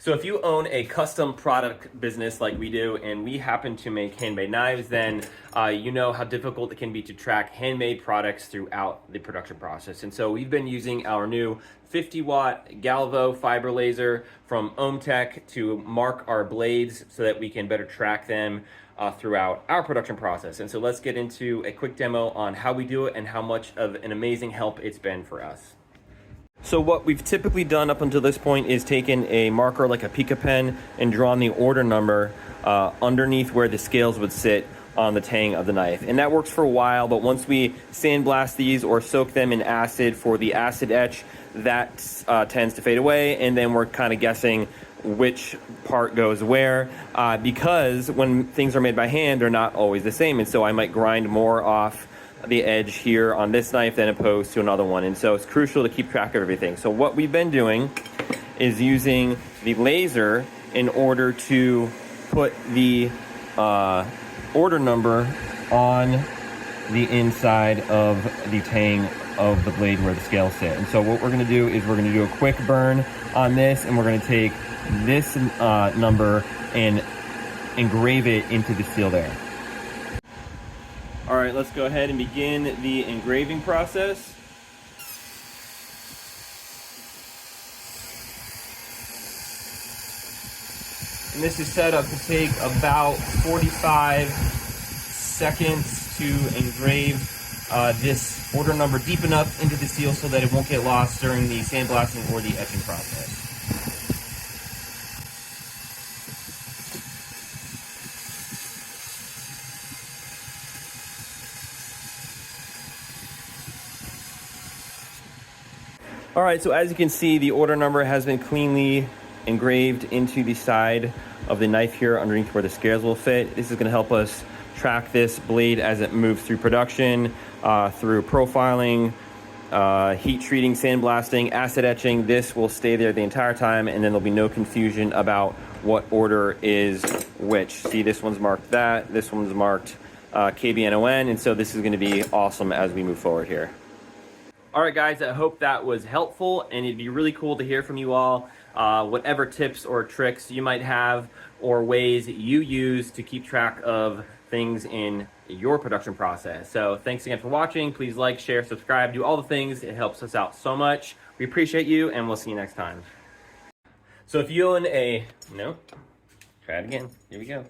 So if you own a custom product business like we do, and we happen to make handmade knives, then you know how difficult it can be to track handmade products throughout the production process. And so we've been using our new 50-watt Galvo fiber laser from OhmTech to mark our blades so that we can better track them throughout our production process. And so let's get into a quick demo on how we do it and how much of an amazing help it's been for us. So what we've typically done up until this point is taken a marker like a Pica pen and drawn the order number underneath where the scales would sit on the tang of the knife. And that works for a while, but once we sandblast these or soak them in acid for the acid etch, that tends to fade away, and then we're kind of guessing which part goes where, because when things are made by hand, they're not always the same. And so I might grind more off the edge here on this knife than opposed to another one. And so it's crucial to keep track of everything. So what we've been doing is using the laser in order to put the order number on the inside of the tang of the blade where the scales sit. And so what we're going to do is we're going to do a quick burn on this, and we're going to take this number and engrave it into the steel there. All right, let's go ahead and begin the engraving process. And this is set up to take about 45 seconds to engrave this order number deep enough into the steel so that it won't get lost during the sandblasting or the etching process. All right, so as you can see, the order number has been cleanly engraved into the side of the knife here underneath where the scales will fit. This is going to help us track this blade as it moves through production, through profiling, heat treating, sandblasting, acid etching. This will stay there the entire time, and then there'll be no confusion about what order is which. See, this one's marked that, this one's marked KBNON, and so this is going to be awesome as we move forward here. All right, guys, I hope that was helpful, and it'd be really cool to hear from you all whatever tips or tricks you might have or ways you use to keep track of things in your production process. So thanks again for watching. Please like, share, subscribe, do all the things. It helps us out so much. We appreciate you, and we'll see you next time. So if you own a, no, try it again. Here we go.